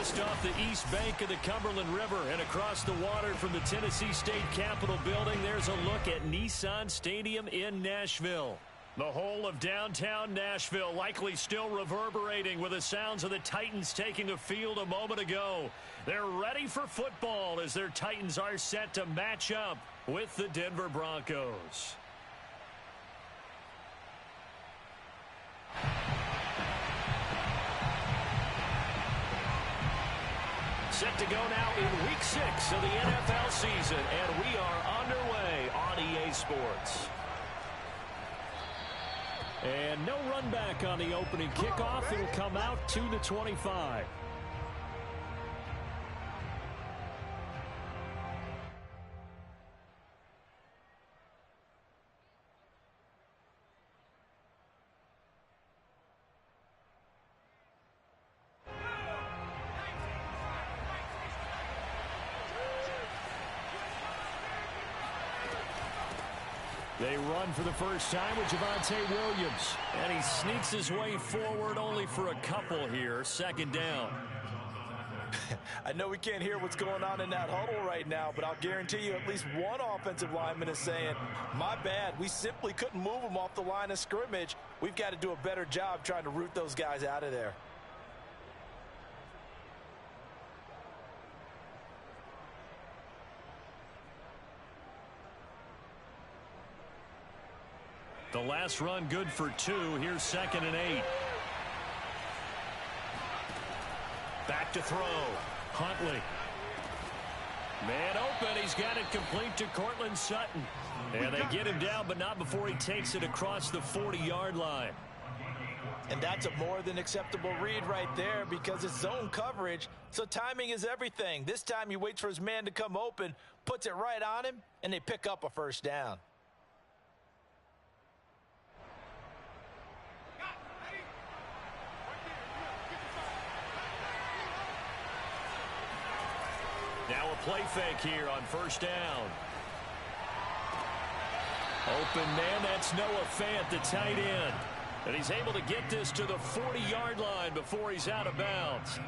Just off the east bank of the Cumberland River and across the water from the Tennessee State Capitol building, there's a look at Nissan Stadium in Nashville. The whole of downtown Nashville likely still reverberating with the sounds of the Titans taking the field a moment ago. They're ready for football as their Titans are set to match up with the Denver Broncos. Set to go now in Week 6 of the NFL season, and we are underway on EA Sports. And no run back on the opening kickoff. It'll come out to the 25. They run for the first time with Javonte Williams. And he sneaks his way forward only for a couple here. Second down. I know we can't hear what's going on in that huddle right now, but I'll guarantee you at least one offensive lineman is saying, my bad, we simply couldn't move them off the line of scrimmage. We've got to do a better job trying to root those guys out of there. The last run good for 2. Here's 2nd and 8. Back to throw. Huntley. Man open. He's got it complete to Cortland Sutton. And they get him down, but not before he takes it across the 40-yard line. And that's a more than acceptable read right there because it's zone coverage, so timing is everything. This time he waits for his man to come open, puts it right on him, and they pick up a first down. Now a play fake here on first down. Open man, that's Noah Fant, the tight end. And he's able to get this to the 40-yard line before he's out of bounds.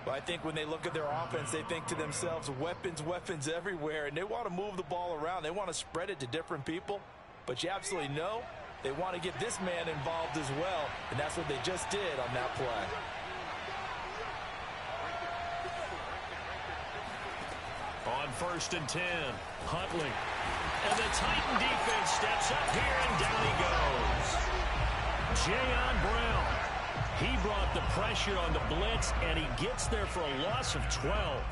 Well, I think when they look at their offense, they think to themselves, weapons, weapons everywhere. And they want to move the ball around. They want to spread it to different people. But you absolutely know they want to get this man involved as well. And that's what they just did on that play. On 1st and 10, Huntley. And the Titan defense steps up here, and down he goes. Jayon Brown. He brought the pressure on the blitz, and he gets there for a loss of 12.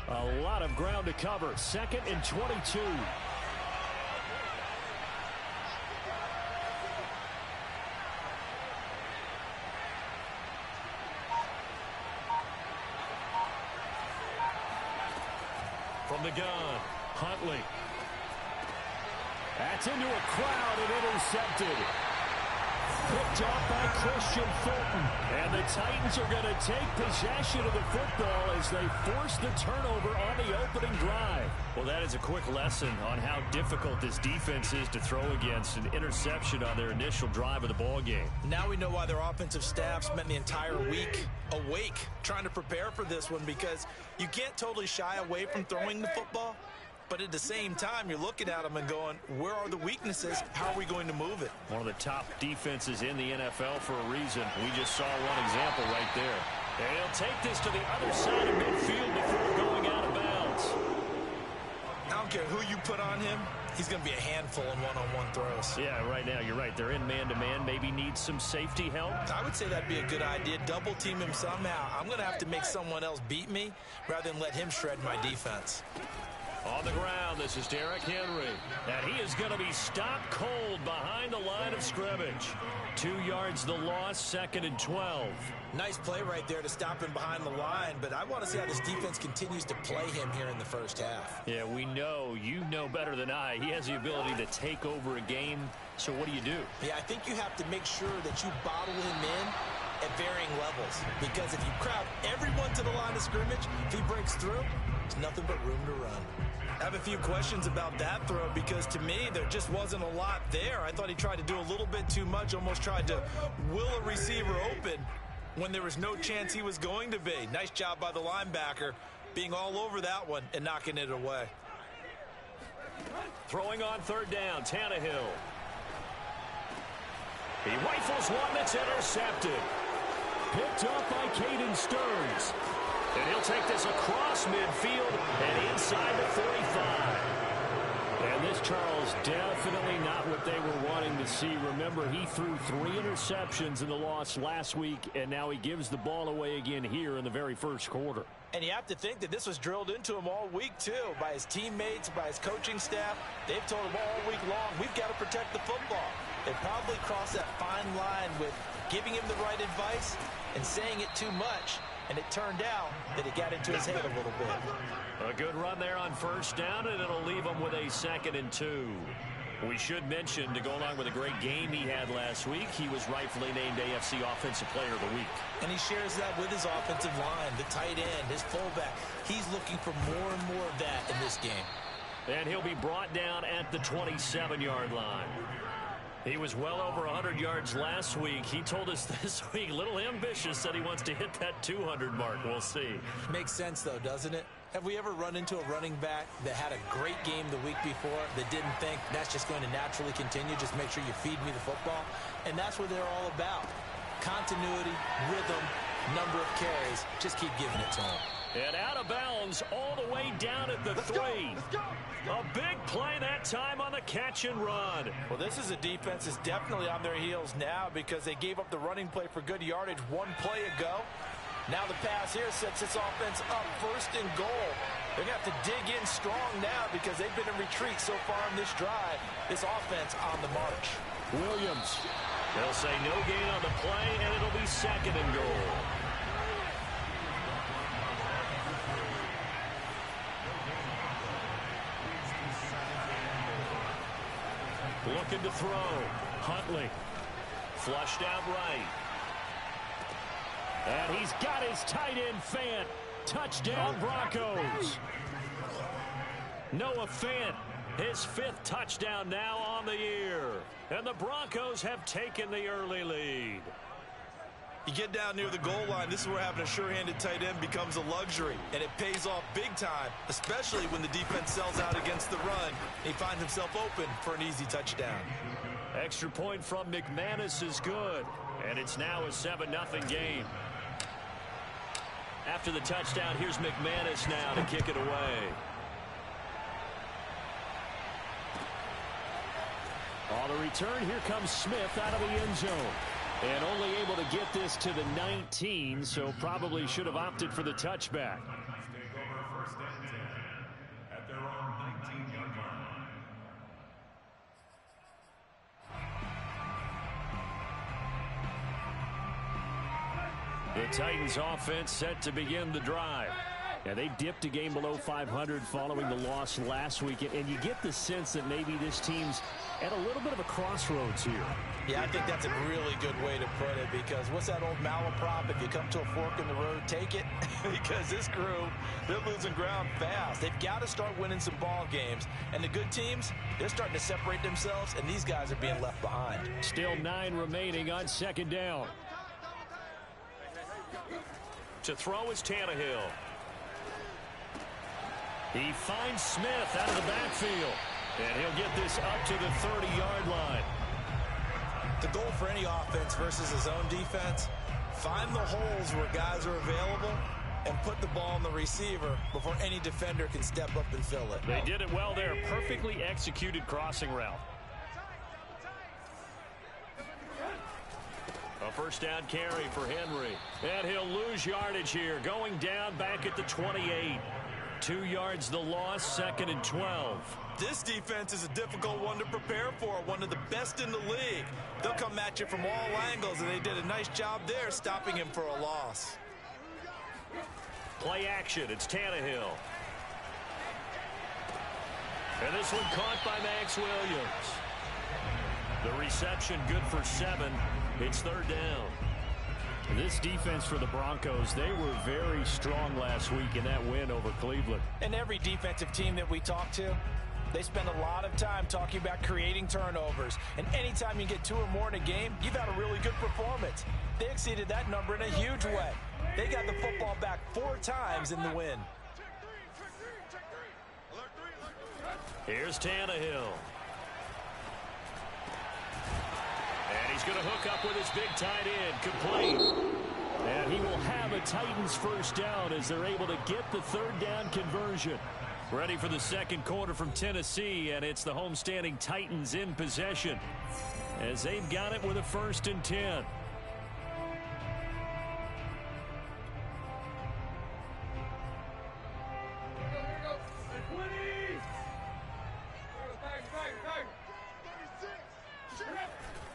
A lot of ground to cover. 2nd and 22. From the gun, Huntley. That's into a crowd and intercepted. Picked off by Christian Fulton. And the Titans are going to take possession of the football as they force the turnover on the opening drive. Well, that is a quick lesson on how difficult this defense is to throw against. An interception on their initial drive of the ball game. Now we know why their offensive staff spent the entire week awake trying to prepare for this one, because you can't totally shy away from throwing the football. But at the same time, you're looking at them and going, where are the weaknesses? How are we going to move it? One of the top defenses in the NFL for a reason. We just saw one example right there. And he'll take this to the other side of midfield before going out of bounds. I don't care who you put on him. He's going to be a handful in one-on-one throws. Yeah, right now, you're right. They're in man-to-man. Maybe needs some safety help. I would say that'd be a good idea. Double team him somehow. I'm going to have to make someone else beat me rather than let him shred my defense. On the ground, this is Derrick Henry. And he is going to be stopped cold behind the line of scrimmage. 2 yards the loss, 2nd and 12. Nice play right there to stop him behind the line, but I want to see how this defense continues to play him here in the first half. Yeah, we know. You know better than I. He has the ability to take over a game. So what do you do? Yeah, I think you have to make sure that you bottle him in at varying levels, because if you crowd everyone to the line of scrimmage, if he breaks through, there's nothing but room to run. I have a few questions about that throw because to me there just wasn't a lot there. I thought he tried to do a little bit too much, almost tried to will a receiver open when there was no chance he was going to be. Nice job by the linebacker being all over that one and knocking it away. Throwing on third down, Tannehill. He rifles one that's intercepted. Picked up by Caden Stearns. And he'll take this across midfield and inside the 45. And this, Charles, definitely not what they were wanting to see. Remember, he threw 3 interceptions in the loss last week, and now he gives the ball away again here in the very first quarter. And you have to think that this was drilled into him all week, too, by his teammates, by his coaching staff. They've told him all week long, we've got to protect the football. They probably crossed that fine line with giving him the right advice and saying it too much. And it turned out that it got into his head a little bit. A good run there on first down, and it'll leave him with a 2nd and 2. We should mention, to go along with a great game he had last week, he was rightfully named AFC Offensive Player of the Week. And he shares that with his offensive line, the tight end, his fullback. He's looking for more and more of that in this game. And he'll be brought down at the 27-yard line. He was well over 100 yards last week. He told us this week, a little ambitious, said he wants to hit that 200 mark. We'll see. Makes sense, though, doesn't it? Have we ever run into a running back that had a great game the week before that didn't think that's just going to naturally continue, just make sure you feed me the football? And that's what they're all about. Continuity, rhythm, number of carries. Just keep giving it to him. And out of bounds all the way down at the 3. Let's go. A big play that time on the catch and run. Well, this is a defense that's definitely on their heels now because they gave up the running play for good yardage 1 play ago. Now the pass here sets this offense up 1st and goal. They're going to have to dig in strong now because they've been in retreat so far in this drive. This offense on the march. Williams. They'll say no gain on the play, and it'll be 2nd and goal. Looking to throw. Huntley. Flushed out right. And he's got his tight end Fant. Touchdown Broncos. Noah Fant, his 5th touchdown now on the year. And the Broncos have taken the early lead. You get down near the goal line, this is where having a sure-handed tight end becomes a luxury. And it pays off big time, especially when the defense sells out against the run. He finds himself open for an easy touchdown. Extra point from McManus is good. And it's now a 7-0 game. After the touchdown, here's McManus now to kick it away. On the return, here comes Smith out of the end zone. And only able to get this to the 19, so probably should have opted for the touchback. Take over 1st and 10 at their own 19-yard line. The Titans offense set to begin the drive. And they dipped a game below 500 following the loss last week. And you get the sense that maybe this team's at a little bit of a crossroads here. Yeah, I think that's a really good way to put it because what's that old malaprop? If you come to a fork in the road, take it. Because this crew, they're losing ground fast. They've got to start winning some ball games. And the good teams, they're starting to separate themselves, and these guys are being left behind. Still 9 remaining on 2nd down. To throw is Tannehill. He finds Smith out of the backfield. And he'll get this up to the 30-yard line. The goal for any offense versus his own defense, find the holes where guys are available and put the ball on the receiver before any defender can step up and fill it. They did it well there. Perfectly executed crossing route. A 1st down carry for Henry. And he'll lose yardage here. Going down back at the 28. 2 yards the loss, 2nd and 12. This defense is a difficult one to prepare for, one of the best in the league. They'll come at you from all angles, and they did a nice job there stopping him for a loss. Play action, it's Tannehill. And this one caught by Max Williams. The reception good for 7. It's 3rd down. This defense for the Broncos, they were very strong last week in that win over Cleveland. And every defensive team that we talk to, they spend a lot of time talking about creating turnovers. And anytime you get 2 or more in a game, you've had a really good performance. They exceeded that number in a huge way. They got the football back 4 times in the win. Here's Tannehill. And he's going to hook up with his big tight end, complete. And he will have a Titans first down as they're able to get the 3rd down conversion. Ready for the second quarter from Tennessee, and it's the homestanding Titans in possession as they've got it with a 1st and 10.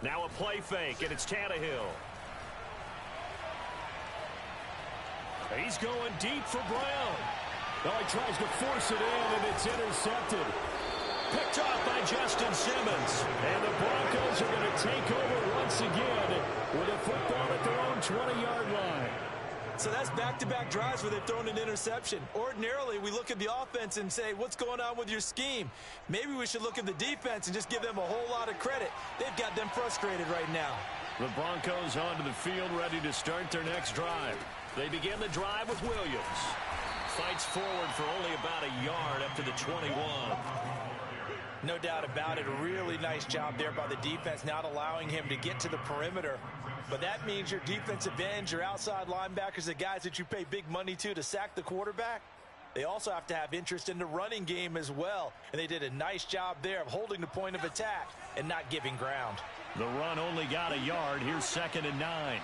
Now a play fake, and it's Tannehill. He's going deep for Brown. Oh, he tries to force it in, and it's intercepted. Picked off by Justin Simmons. And the Broncos are going to take over once again with a football at their own 20-yard line. So that's back-to-back drives where they've thrown an interception. Ordinarily, we look at the offense and say, what's going on with your scheme? Maybe we should look at the defense and just give them a whole lot of credit. They've got them frustrated right now. The Broncos onto the field ready to start their next drive. They begin the drive with Williams. Fights forward for only about a yard up to the 21. No doubt about it. A really nice job there by the defense, not allowing him to get to the perimeter. But that means your defensive ends, your outside linebackers, the guys that you pay big money to sack the quarterback, they also have to have interest in the running game as well. And they did a nice job there of holding the point of attack and not giving ground. The run only got a yard. Here's 2nd and 9.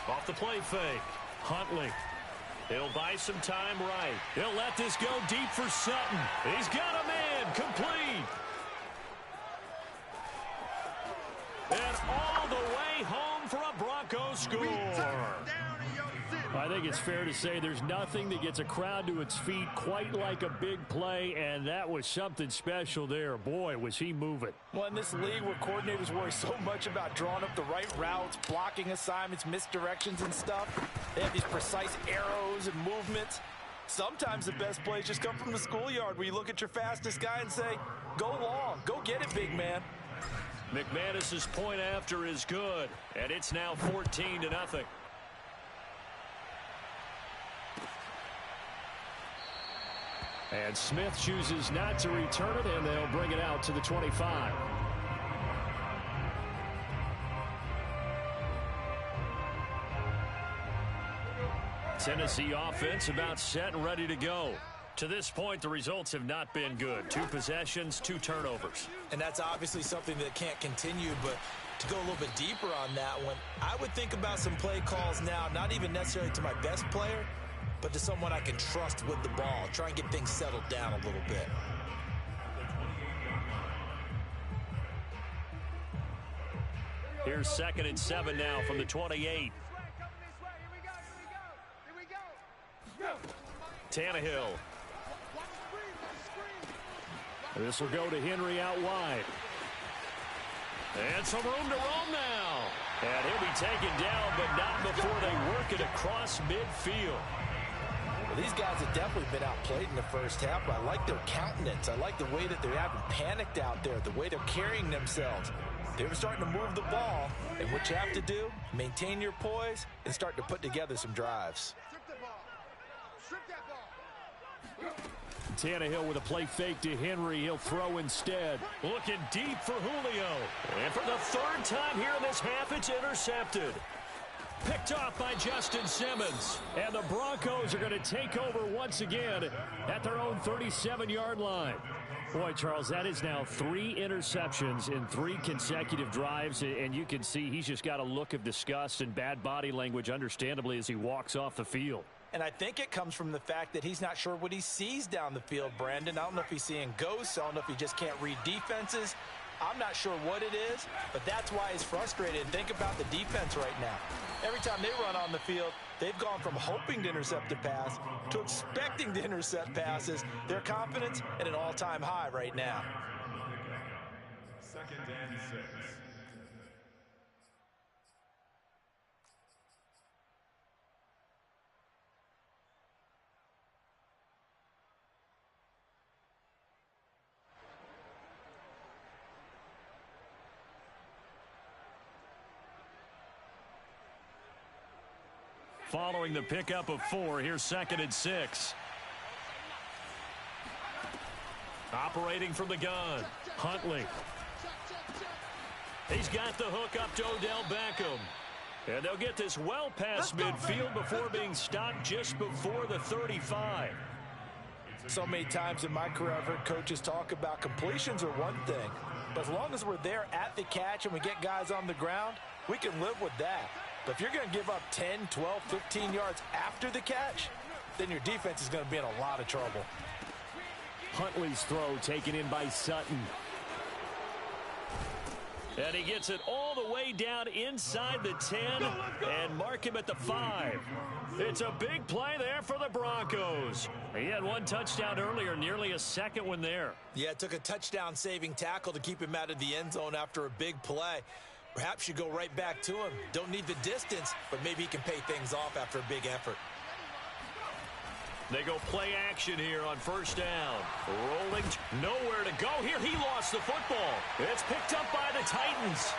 Off the play fake. Huntley. He'll buy some time right. He'll let this go deep for Sutton. He's got a man. Complete. And all the way home for a Broncos score. I think it's fair to say there's nothing that gets a crowd to its feet quite like a big play, and that was something special there. Boy, was he moving. Well, in this league where coordinators worry so much about drawing up the right routes, blocking assignments, misdirections and stuff, they have these precise arrows and movements. Sometimes the best plays just come from the schoolyard where you look at your fastest guy and say, go long, go get it, big man. McManus's point after is good, and it's now 14-0. And Smith chooses not to return it, and they'll bring it out to the 25. Tennessee offense about set and ready to go. To this point, the results have not been good. 2 possessions, 2 turnovers. And that's obviously something that can't continue, but to go a little bit deeper on that one, I would think about some play calls now, not even necessarily to my best player, but to someone I can trust with the ball. Try and get things settled down a little bit. Here's 2nd and 7 now from the 28. Tannehill. This will go to Henry out wide. And some room to roam now. And he'll be taken down, but not before they work it across midfield. Well, these guys have definitely been outplayed in the first half, but I like their countenance. I like the way that they haven't panicked out there, the way they're carrying themselves. They were starting to move the ball, and what you have to do, maintain your poise and start to put together some drives. Tannehill with a play fake to Henry. He'll throw instead. Looking deep for Julio. And for the 3rd time here in this half, it's intercepted. Picked off by Justin Simmons. And the Broncos are going to take over once again at their own 37-yard line. Boy, Charles, that is now 3 interceptions in 3 consecutive drives. And you can see he's just got a look of disgust and bad body language, understandably, as he walks off the field. And I think it comes from the fact that he's not sure what he sees down the field, Brandon. I don't know if he's seeing ghosts. I don't know if he just can't read defenses. I'm not sure what it is, but that's why he's frustrated. And think about the defense right now. Every time they run on the field, they've gone from hoping to intercept a pass to expecting to intercept passes. Their confidence at an all-time high right now. 2nd and 6. Following the pickup of 4, here's 2nd and 6. Operating from the gun, Huntley. He's got the hook up to Odell Beckham. And they'll get this well past midfield before being stopped just before the 35. So many times in my career I've heard coaches talk about completions are one thing. But as long as we're there at the catch and we get guys on the ground, we can live with that. But if you're going to give up 10, 12, 15 yards after the catch, then your defense is going to be in a lot of trouble. Huntley's throw taken in by Sutton. And he gets it all the way down inside the 10 and mark him at the 5. It's a big play there for the Broncos. He had one touchdown earlier, nearly a second one there. Yeah, it took a touchdown-saving tackle to keep him out of the end zone after a big play. Perhaps you go right back to him. Don't need the distance, but maybe he can pay things off after a big effort. They go play action here on 1st down. Rolling, nowhere to go here. He lost the football. It's picked up by the Titans.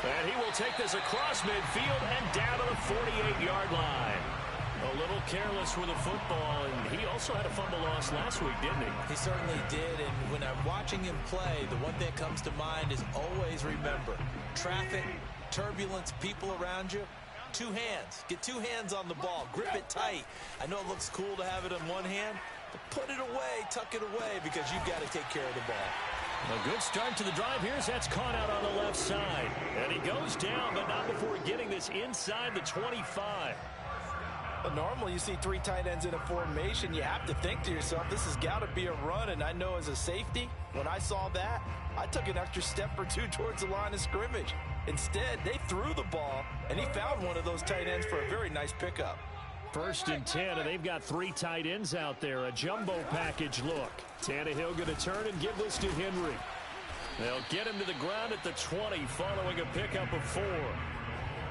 And he will take this across midfield and down to the 48-yard line. A little careless with the football, and he also had a fumble loss last week, didn't he? He certainly did, and when I'm watching him play, the one thing that comes to mind is always remember, traffic, turbulence, people around you, 2 hands. Get 2 hands on the ball. Grip it tight. I know it looks cool to have it in one hand, but put it away, tuck it away, because you've got to take care of the ball. A good start to the drive here as that's caught out on the left side. And he goes down, but not before getting this inside the 25. But normally you see 3 tight ends in a formation, you have to think to yourself, this has got to be a run, and I know as a safety, when I saw that, I took an extra step or 2 towards the line of scrimmage. Instead, they threw the ball, and he found one of those tight ends for a very nice pickup. 1st and 10, and they've got 3 tight ends out there. A jumbo package look. Tannehill going to turn and give this to Henry. They'll get him to the ground at the 20 following a pickup of 4.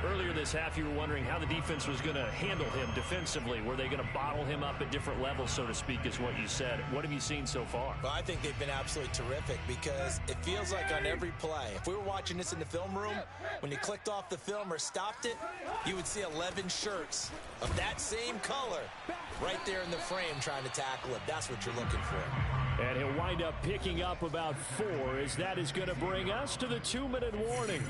Earlier this half, you were wondering how the defense was going to handle him defensively. Were they going to bottle him up at different levels, so to speak, is what you said. What have you seen so far? Well, I think they've been absolutely terrific because it feels like on every play, if we were watching this in the film room, when you clicked off the film or stopped it, you would see 11 shirts of that same color right there in the frame trying to tackle it. That's what you're looking for. And he'll wind up picking up about 4 as that is going to bring us to the 2-minute warning.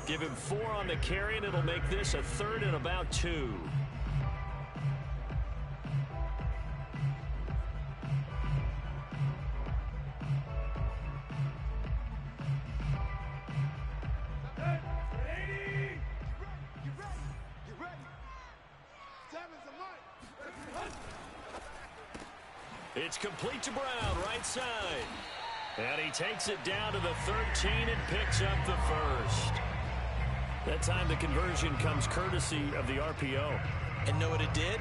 Give him 4 on the carry, and it'll make this a 3rd and about 2. It's complete to Brown, right side. And he takes it down to the 13 and picks up the 1st. That time the conversion comes courtesy of the RPO. And know what it did?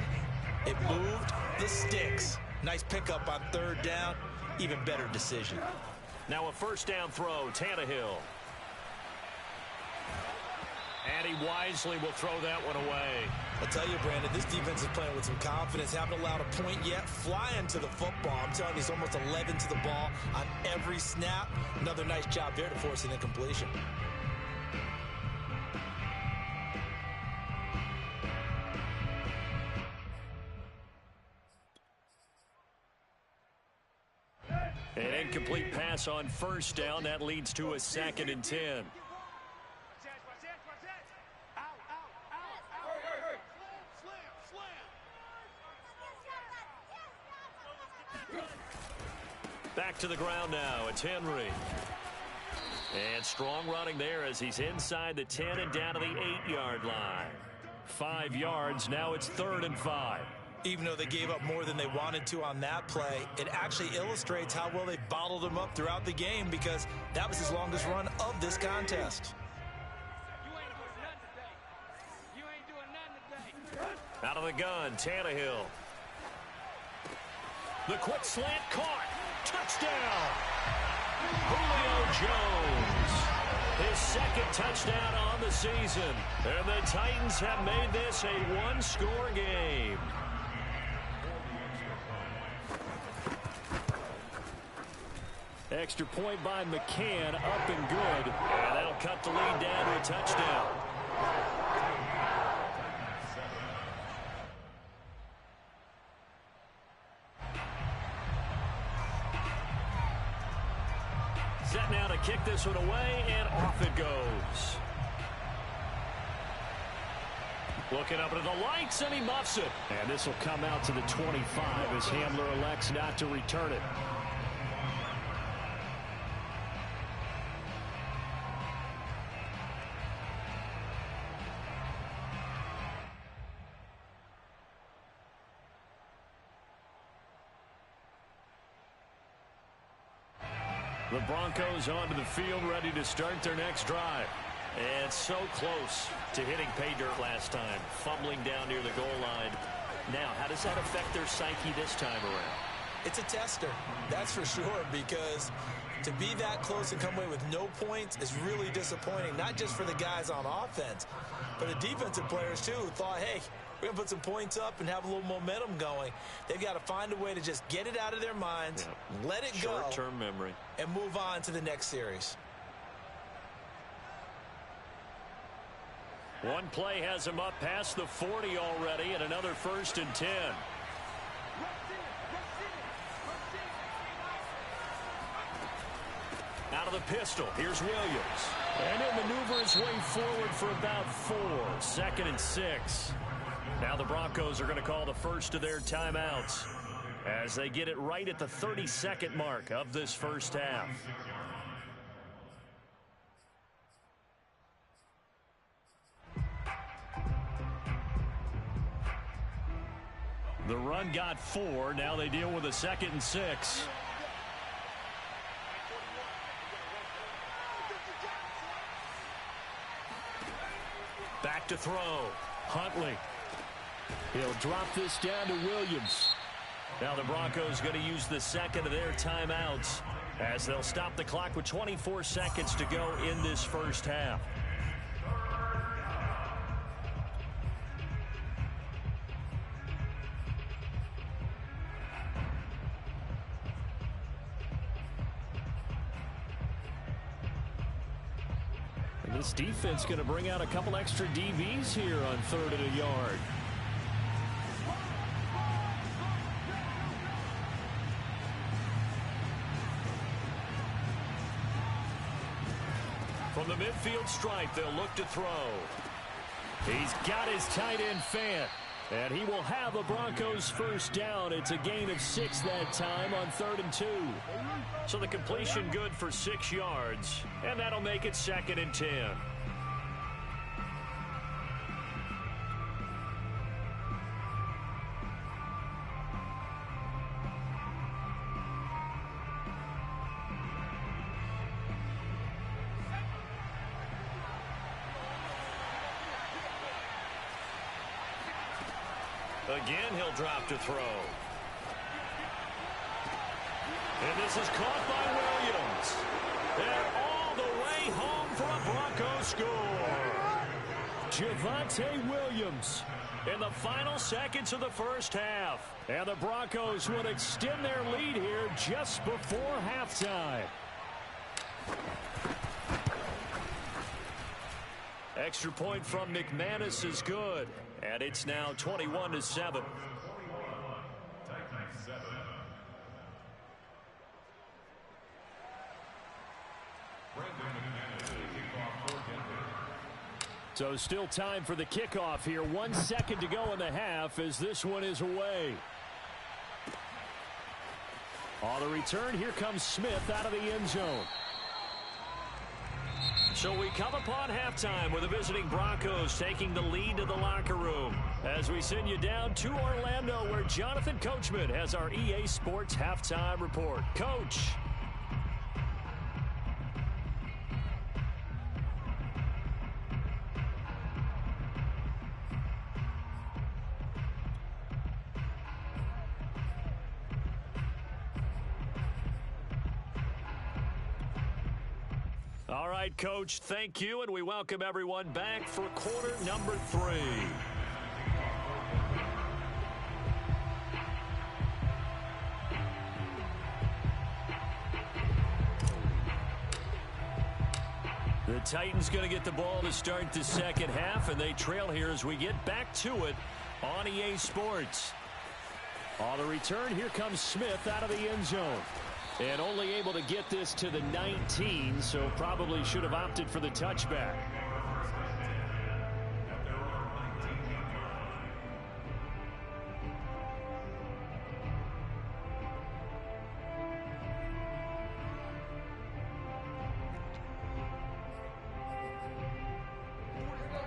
It moved the sticks. Nice pickup on 3rd down. Even better decision. Now a 1st down throw, Tannehill. And he wisely will throw that one away. I'll tell you, Brandon, this defense is playing with some confidence. Haven't allowed a point yet. Flying to the football. I'm telling you, it's almost 11 to the ball on every snap. Another nice job there to force an incompletion. An incomplete pass on 1st down. That leads to a 2nd and 10. Back to the ground now. It's Henry. And strong running there as he's inside the 10 and down to the 8-yard line. 5 yards. Now it's 3rd and 5. Even though they gave up more than they wanted to on that play, it actually illustrates how well they bottled them up throughout the game because that was his longest run of this contest. Out of the gun, Tannehill. The quick slant caught. Touchdown. Julio Jones. His 2nd touchdown on the season. And the Titans have made this a 1-score game. Extra point by McCann, up and good. And that'll cut the lead down to a touchdown. Set now to kick this one away, and off it goes. Looking up at the lights, and he muffs it. And this will come out to the 25 as Hamler elects not to return it. The Broncos onto the field, ready to start their next drive. And so close to hitting pay dirt last time, fumbling down near the goal line. Now, how does that affect their psyche this time around? It's a tester, that's for sure, because to be that close and come away with no points is really disappointing, not just for the guys on offense, but the defensive players, too, who thought, hey, we're going to put some points up and have a little momentum going. They've got to find a way to just get it out of their minds, let it go, short-term memory, and move on to the next series. One play has him up past the 40 already, and another 1st and 10. Out of the pistol, here's Williams. And he'll maneuver his way forward for about 4. 2nd and 6. Now the Broncos are going to call the first of their timeouts as they get it right at the 32nd mark of this first half. The run got 4. Now they deal with a 2nd and 6. Back to throw. Huntley. He'll drop this down to Williams. Now the Broncos going to use the second of their timeouts as they'll stop the clock with 24 seconds to go in this first half. And this defense going to bring out a couple extra DBs here on 3rd and a yard. From the midfield stripe, they'll look to throw. He's got his tight end fan. And he will have a Broncos first down. It's a gain of 6 that time on 3rd and 2. So the completion good for 6 yards. And that'll make it 2nd and 10. Again, he'll drop to throw. And this is caught by Williams. And all the way home for a Broncos score. Javonte Williams in the final seconds of the first half. And the Broncos would extend their lead here just before halftime. Extra point from McManus is good. And it's now 21-7. So still time for the kickoff here. 1 second to go in the half as this one is away. On the return, here comes Smith out of the end zone. So we come upon halftime with the visiting Broncos taking the lead to the locker room as we send you down to Orlando where Jonathan Coachman has our EA Sports halftime report. Coach. All right, Coach, thank you, and we welcome everyone back for quarter number 3. The Titans going to get the ball to start the second half, and they trail here as we get back to it on EA Sports. On the return, here comes Smith out of the end zone. And only able to get this to the 19, so probably should have opted for the touchback.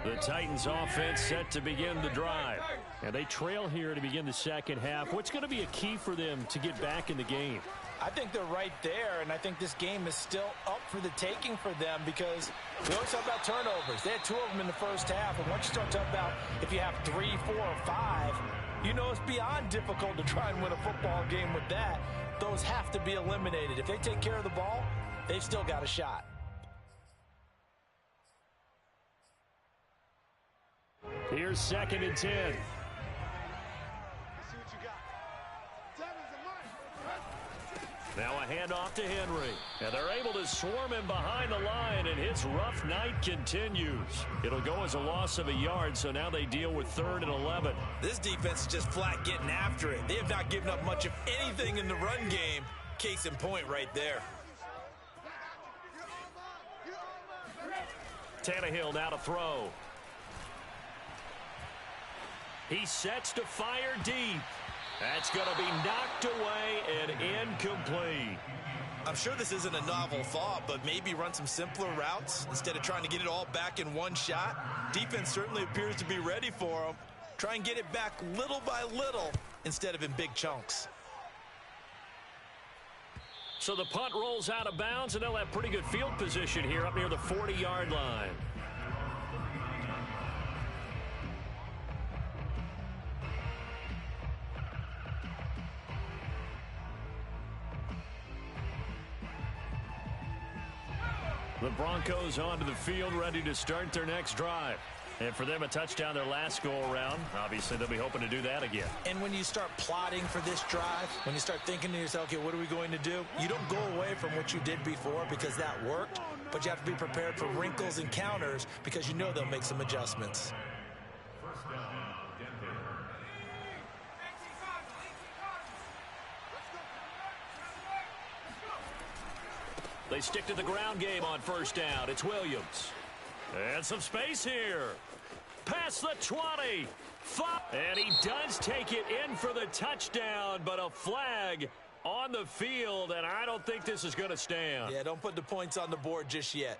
The Titans offense set to begin the drive. And they trail here to begin the second half. What's going to be a key for them to get back in the game? I think they're right there, and I think this game is still up for the taking for them because we always talk about turnovers. They had 2 of them in the first half, and once you start talking about if you have 3, 4, or 5, you know it's beyond difficult to try and win a football game with that. Those have to be eliminated. If they take care of the ball, they've still got a shot. Here's 2nd and 10. Now a handoff to Henry. And they're able to swarm him behind the line, and his rough night continues. It'll go as a loss of a yard, so now they deal with 3rd and 11. This defense is just flat getting after it. They have not given up much of anything in the run game. Case in point right there. Tannehill now to throw. He sets to fire deep. That's going to be knocked away and incomplete. I'm sure this isn't a novel thought, but maybe run some simpler routes instead of trying to get it all back in one shot. Defense certainly appears to be ready for them. Try and get it back little by little instead of in big chunks. So the punt rolls out of bounds, and they'll have pretty good field position here up near the 40-yard line. The Broncos onto the field, ready to start their next drive. And for them, a touchdown their last go-around. Obviously, they'll be hoping to do that again. And when you start plotting for this drive, when you start thinking to yourself, okay, what are we going to do? You don't go away from what you did before because that worked, but you have to be prepared for wrinkles and counters because you know they'll make some adjustments. They stick to the ground game on 1st down. It's Williams. And some space here. Past the 20. And he does take it in for the touchdown, but a flag on the field, and I don't think this is going to stand. Yeah, don't put the points on the board just yet.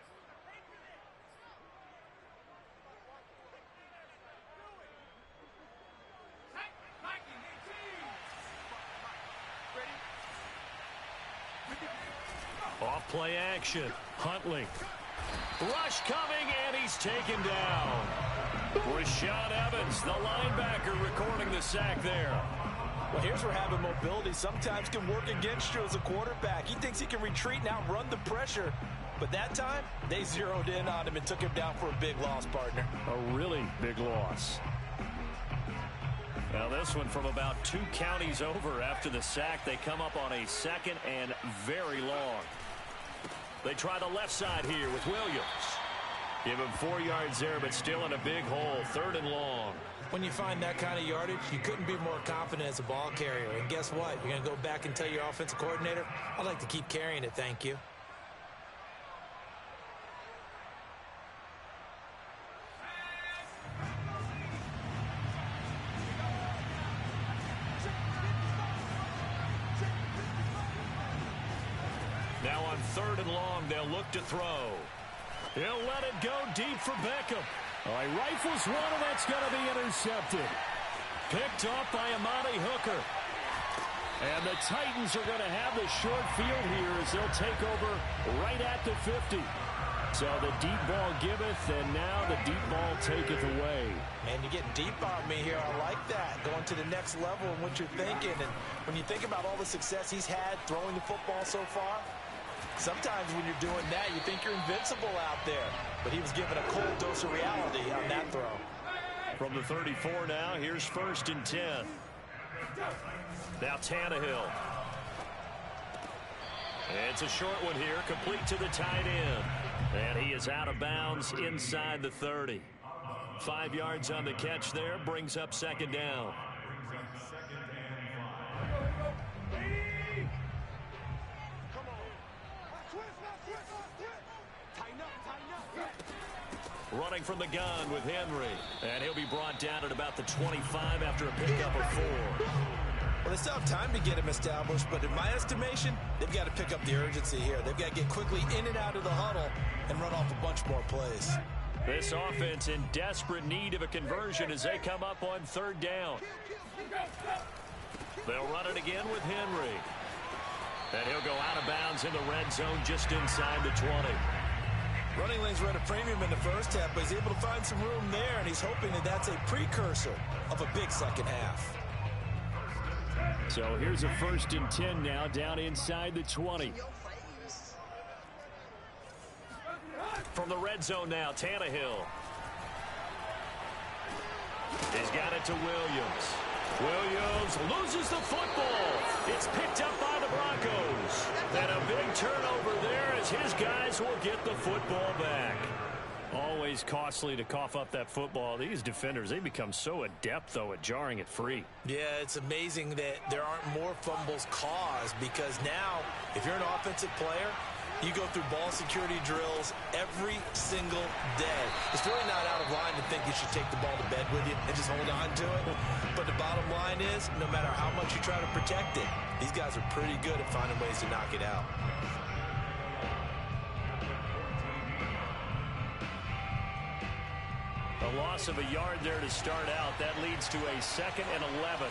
Off play action. Huntley. Rush coming, and he's taken down. Rashad Evans, the linebacker, recording the sack there. Well, here's where having mobility sometimes can work against you as a quarterback. He thinks he can retreat and outrun the pressure. But that time, they zeroed in on him and took him down for a big loss, partner. A really big loss. Now this one from about 2 counties over after the sack. They come up on a 2nd and very long. They try the left side here with Williams. Give him 4 yards there, but still in a big hole. 3rd and long. When you find that kind of yardage, you couldn't be more confident as a ball carrier. And guess what? You're going to go back and tell your offensive coordinator, I'd like to keep carrying it, thank you. Now on 3rd and long, they'll look to throw. He'll let it go deep for Beckham. He rifles one, and that's going to be intercepted. Picked off by Amani Hooker. And the Titans are going to have the short field here as they'll take over right at the 50. So the deep ball giveth, and now the deep ball taketh away. Man, you're getting deep on me here. I like that. Going to the next level in what you're thinking. And when you think about all the success he's had throwing the football so far, sometimes when you're doing that, you think you're invincible out there. But he was given a cold dose of reality on that throw. From the 34 now, here's 1st and 10. Now Tannehill. It's a short one here, complete to the tight end. And he is out of bounds inside the 30. 5 yards on the catch there, brings up second down. Running from the gun with Henry. And he'll be brought down at about the 25 after a pickup of 4. Well, they still have time to get him established, but in my estimation, they've got to pick up the urgency here. They've got to get quickly in and out of the huddle and run off a bunch more plays. This offense in desperate need of a conversion as they come up on third down. They'll run it again with Henry. And he'll go out of bounds in the red zone just inside the 20. Running lanes were at a premium in the first half, but he's able to find some room there, and he's hoping that that's a precursor of a big second half. So here's a 1st and 10 now down inside the 20. From the red zone now, Tannehill. He's got it to Williams. Williams loses the football. It's picked up by the Broncos. And a big turnover there as his guys will get the football back. Always costly to cough up that football. These defenders, they become so adept, though, at jarring it free. Yeah, it's amazing that there aren't more fumbles caused because now, if you're an offensive player, you go through ball security drills every single day. It's really not out of line to think you should take the ball to bed with you and just hold on to it. But the bottom line is, no matter how much you try to protect it, these guys are pretty good at finding ways to knock it out. A loss of a yard there to start out. That leads to a 2nd and 11.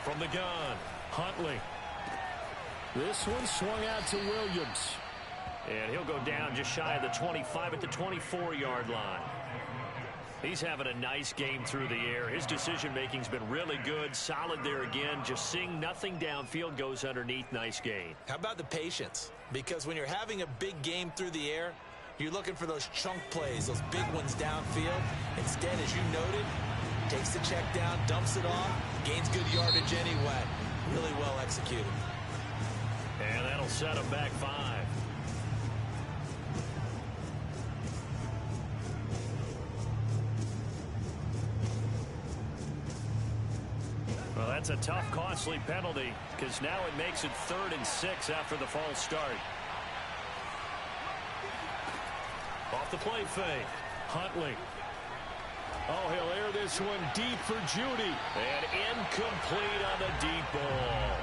From the gun, Huntley. This one swung out to Williams. And he'll go down just shy of the 25 at the 24-yard line. He's having a nice game through the air. His decision-making's been really good. Solid there again. Just seeing nothing downfield, goes underneath. Nice gain. How about the patience? Because when you're having a big game through the air, you're looking for those chunk plays, those big ones downfield. Instead, as you noted, takes the check down, dumps it off, gains good yardage anyway. Really well executed. And that'll set him back 5. Well, that's a tough, costly penalty because now it makes it 3rd and 6 after the false start. Off the play fake. Huntley. Oh, he'll air this one deep for Judy. And incomplete on the deep ball.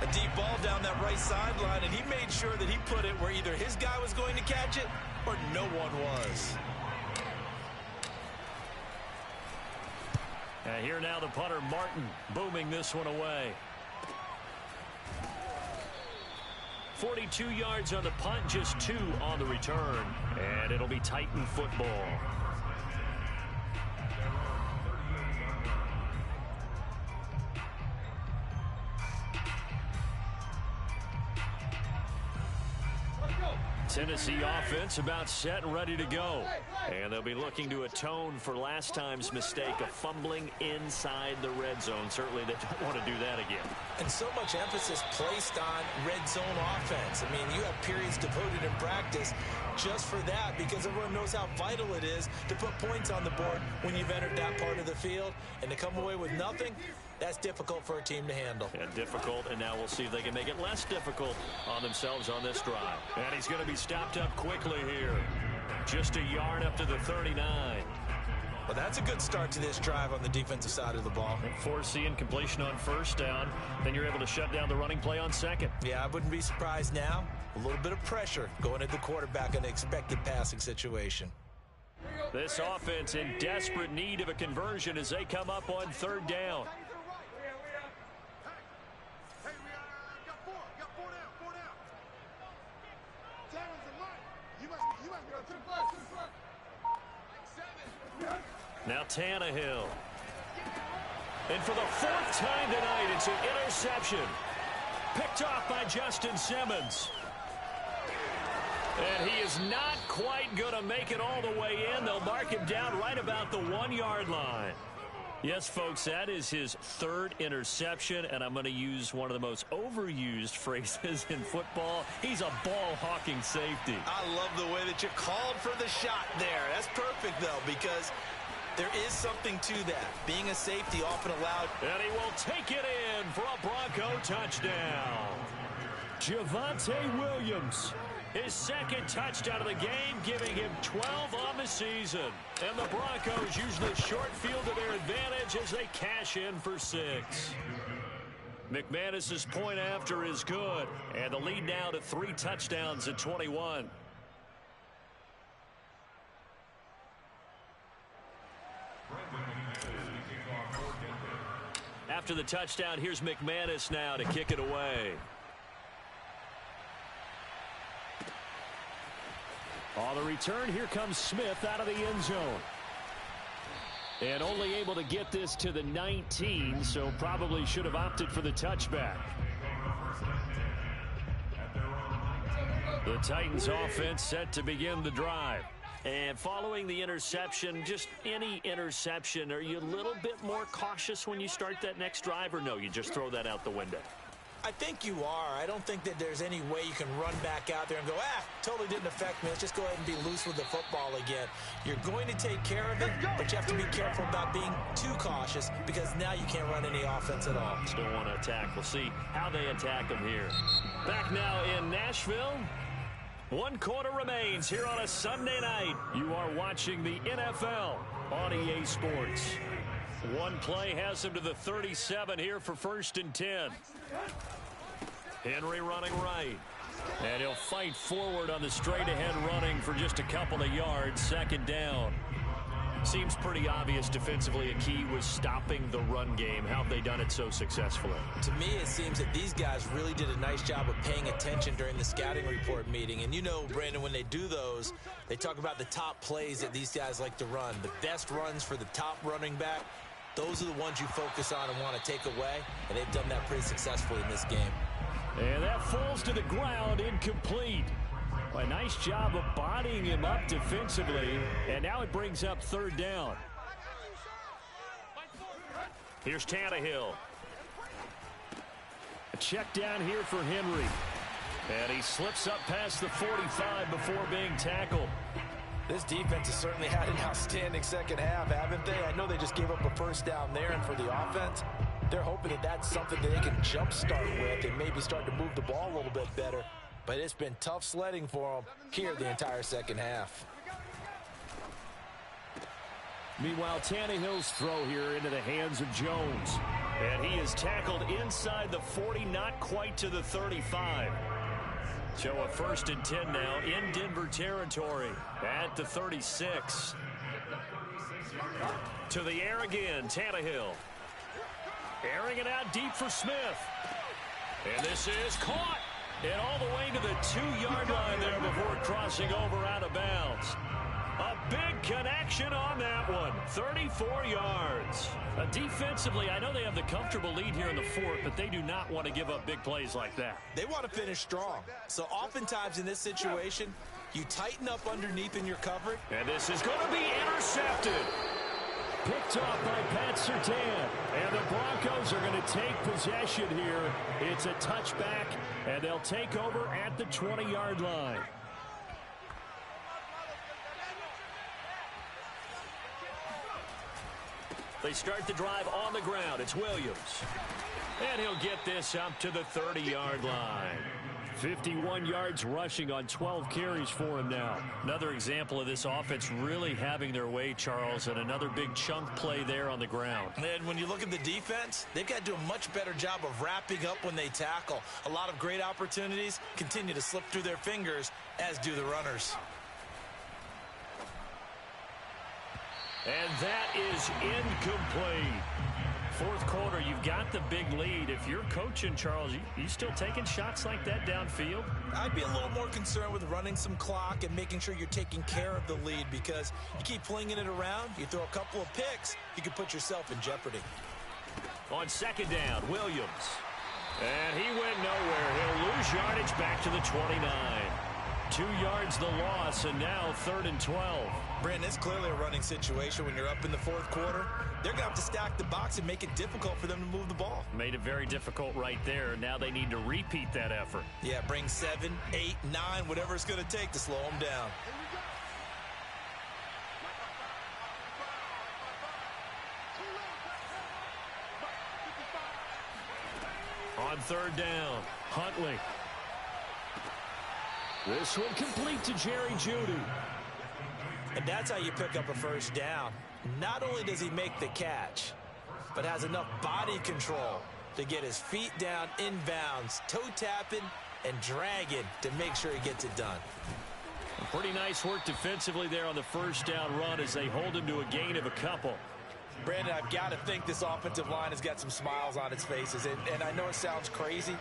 A deep ball down that right sideline, and he made sure that he put it where either his guy was going to catch it or no one was. And here now the punter, Martin, booming this one away. 42 yards on the punt, just 2 on the return. And it'll be Titan football. Tennessee offense about set and ready to go. And they'll be looking to atone for last time's mistake of fumbling inside the red zone. Certainly they don't want to do that again. And so much emphasis placed on red zone offense. I mean, you have periods devoted in practice just for that because everyone knows how vital it is to put points on the board when you've entered that part of the field. And to come away with nothing, that's difficult for a team to handle. Yeah, difficult, and now we'll see if they can make it less difficult on themselves on this drive. And he's going to be stopped up quickly here. Just a yard up to the 39. Well, that's a good start to this drive on the defensive side of the ball. Foreseeing completion on 1st down. Then you're able to shut down the running play on 2nd. Yeah, I wouldn't be surprised now. A little bit of pressure going at the quarterback in an expected passing situation. This offense in desperate need of a conversion as they come up on 3rd down. Now Tannehill. And for the 4th time tonight, it's an interception. Picked off by Justin Simmons. And he is not quite going to make it all the way in. They'll mark him down right about the 1-yard line. Yes, folks, that is his third interception, and I'm going to use one of the most overused phrases in football. He's a ball-hawking safety. I love the way that you called for the shot there. That's perfect, though, because there is something to that. Being a safety often allowed. And he will take it in for a Bronco touchdown. Javonte Williams, his second touchdown of the game, giving him 12 on the season. And the Broncos use the short field to their advantage as they cash in for 6. McManus's point after is good. And the lead now to 3 touchdowns at 21. After the touchdown, here's McManus now to kick it away. On the return, here comes Smith out of the end zone. And only able to get this to the 19, so probably should have opted for the touchback. The Titans offense set to begin the drive. And following the interception, just any interception, are you a little bit more cautious when you start that next drive, or no, you just throw that out the window? I think you are. I don't think that there's any way you can run back out there and go, totally didn't affect me. Let's just go ahead and be loose with the football again. You're going to take care of it, but you have to be careful about being too cautious because now you can't run any offense at all. Still want to attack. We'll see how they attack them here. Back now in Nashville. 1 quarter remains here on a Sunday night. You are watching the NFL on EA Sports. One play has him to the 37 here for 1st and 10. Henry running right. And he'll fight forward on the straight-ahead running for just a couple of yards. 2nd down. Seems pretty obvious defensively a key was stopping the run game. How have they done it so successfully? To me, it seems that these guys really did a nice job of paying attention during the scouting report meeting. And you know, Brandon, when they do those, they talk about the top plays that these guys like to run. The best runs for the top running back, those are the ones you focus on and want to take away. And they've done that pretty successfully in this game. And that falls to the ground, incomplete. A nice job of bodying him up defensively, and now it brings up 3rd down. Here's Tannehill. A check down here for Henry. And he slips up past the 45 before being tackled. This defense has certainly had an outstanding second half, haven't they? I know they just gave up a 1st down there, and for the offense, they're hoping that that's something that they can jumpstart with and maybe start to move the ball a little bit better. But it's been tough sledding for them here the entire second half. Meanwhile, Tannehill's throw here into the hands of Jones. And he is tackled inside the 40, not quite to the 35. So a 1st and 10 now in Denver territory at the 36. To the air again, Tannehill. Airing it out deep for Smith. And this is caught. And all the way to the 2-yard line there before crossing over out of bounds. A big connection on that one. 34 yards. Defensively, I know they have the comfortable lead here in the 4th, but they do not want to give up big plays like that. They want to finish strong. So oftentimes in this situation, you tighten up underneath in your coverage. And this is going to be intercepted. Picked off by Pat Surtain. And the Broncos are going to take possession here. It's a touchback, and they'll take over at the 20-yard line. They start the drive on the ground. It's Williams. And he'll get this up to the 30-yard line. 51 yards rushing on 12 carries for him now. Another example of this offense really having their way, Charles, and another big chunk play there on the ground. And when you look at the defense, they've got to do a much better job of wrapping up when they tackle. A lot of great opportunities continue to slip through their fingers, as do the runners. And that is incomplete. 4th quarter, you've got the big lead. If you're coaching, Charles, you still taking shots like that downfield? I'd be a little more concerned with running some clock and making sure you're taking care of the lead, because you keep flinging it around, you throw a couple of picks, you can put yourself in jeopardy. On 2nd down, Williams. And he went nowhere. He'll lose yardage back to the 29. 2 yards the loss, and now 3rd and 12. Brandon, it's clearly a running situation when you're up in the 4th quarter. They're going to have to stack the box and make it difficult for them to move the ball. Made it very difficult right there. Now they need to repeat that effort. Yeah, bring 7, 8, 9, whatever it's going to take to slow them down. On 3rd down, Huntley. This one complete to Jerry Jeudy. And that's how you pick up a 1st down. Not only does he make the catch, but has enough body control to get his feet down inbounds, toe tapping and dragging to make sure he gets it done. Pretty nice work defensively there on the 1st down run as they hold him to a gain of a couple. Brandon, I've got to think this offensive line has got some smiles on its faces. And I know it sounds crazy,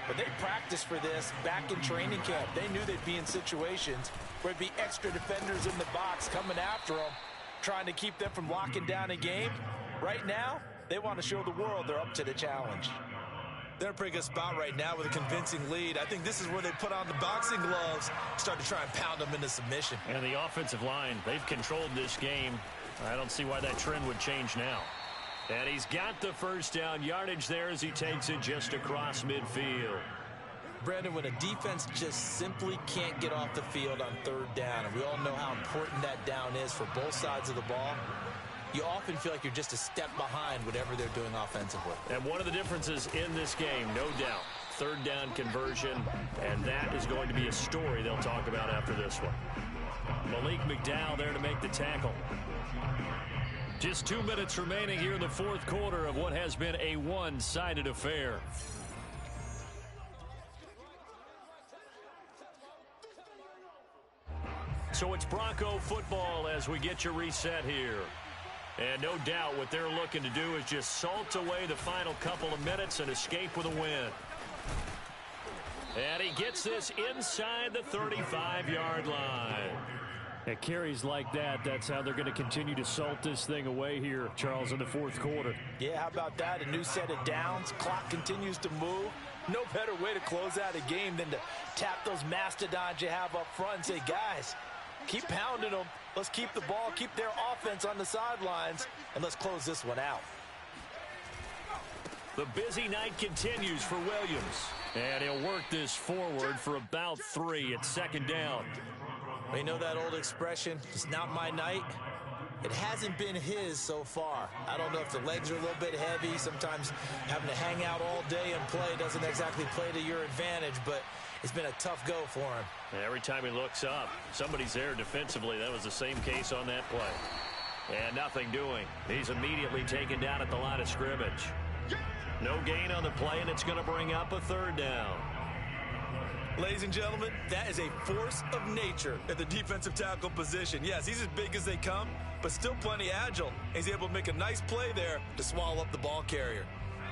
but they practiced for this back in training camp. They knew they'd be in situations where it'd be extra defenders in the box coming after them, trying to keep them from locking down a game. Right now, they want to show the world they're up to the challenge. They're in a pretty good spot right now with a convincing lead. I think this is where they put on the boxing gloves, start to try and pound them into submission. And the offensive line, they've controlled this game. I don't see why that trend would change now. And he's got the 1st down yardage there as he takes it just across midfield. Brandon, when a defense just simply can't get off the field on 3rd down, and we all know how important that down is for both sides of the ball, you often feel like you're just a step behind whatever they're doing offensively. And one of the differences in this game, no doubt, 3rd down conversion, and that is going to be a story they'll talk about after this one. Malik McDowell there to make the tackle. Just 2 minutes remaining here in the 4th quarter of what has been a one-sided affair. So it's Bronco football as we get you reset here. And no doubt what they're looking to do is just salt away the final couple of minutes and escape with a win. And he gets this inside the 35-yard line. At carries like that, that's how they're going to continue to salt this thing away here, Charles, in the 4th quarter. Yeah, how about that? A new set of downs. Clock continues to move. No better way to close out a game than to tap those mastodons you have up front and say, guys, keep pounding them. Let's keep the ball, keep their offense on the sidelines, and let's close this one out. The busy night continues for Williams. And he'll work this forward for about 3 at 2nd down. You know that old expression, it's not my night? It hasn't been his so far. I don't know if the legs are a little bit heavy. Sometimes having to hang out all day and play doesn't exactly play to your advantage, but it's been a tough go for him. And every time he looks up, somebody's there defensively. That was the same case on that play. And nothing doing. He's immediately taken down at the line of scrimmage. No gain on the play, and it's going to bring up a 3rd down. Ladies and gentlemen, that is a force of nature at the defensive tackle position. Yes, he's as big as they come, but still plenty agile. He's able to make a nice play there to swallow up the ball carrier.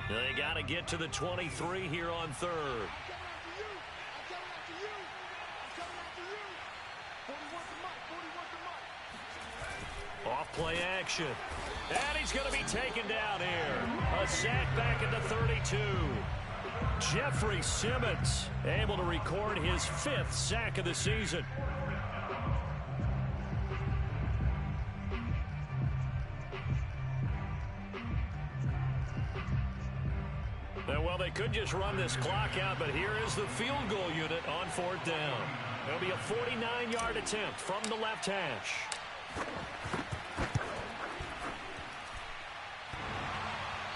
They got to get to the 23 here on 3rd. Off play action. And he's going to be taken down here. A sack back at the 32. Jeffrey Simmons able to record his 5th sack of the season. And well, they could just run this clock out, but here is the field goal unit on 4th down. It'll be a 49-yard attempt from the left hash.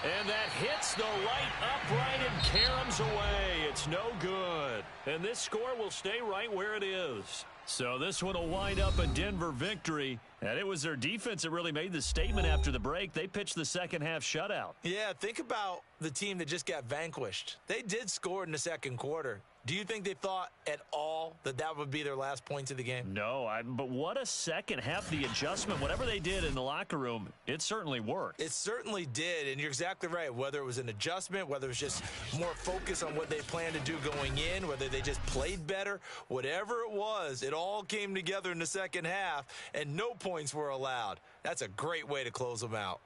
And that hits the right upright and caroms away. It's no good. And this score will stay right where it is. So this one will wind up a Denver victory. And it was their defense that really made the statement after the break. They pitched the second-half shutout. Yeah, think about the team that just got vanquished. They did score in the 2nd quarter. Do you think they thought at all that that would be their last points of the game? No, but what a second half. The adjustment, whatever they did in the locker room, it certainly worked. It certainly did, and you're exactly right. Whether it was an adjustment, whether it was just more focus on what they planned to do going in, whether they just played better, whatever it was, it all came together in the second half, and no points were allowed. That's a great way to close them out.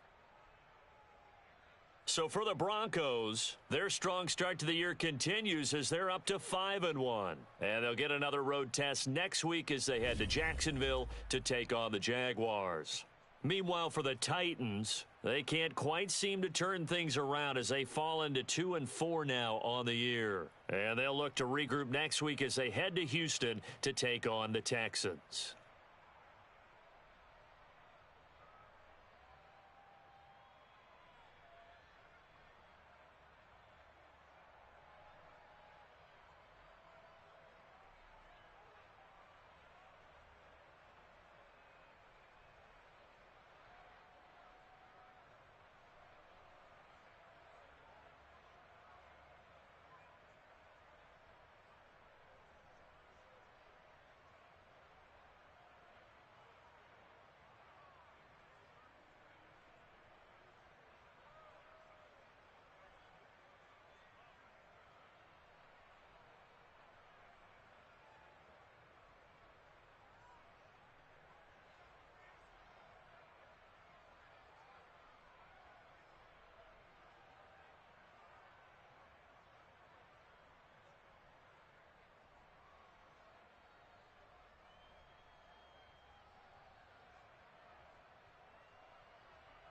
So for the Broncos, their strong start to the year continues as they're up to 5-1. And they'll get another road test next week as they head to Jacksonville to take on the Jaguars. Meanwhile, for the Titans, they can't quite seem to turn things around as they fall into 2-4 now on the year. And they'll look to regroup next week as they head to Houston to take on the Texans.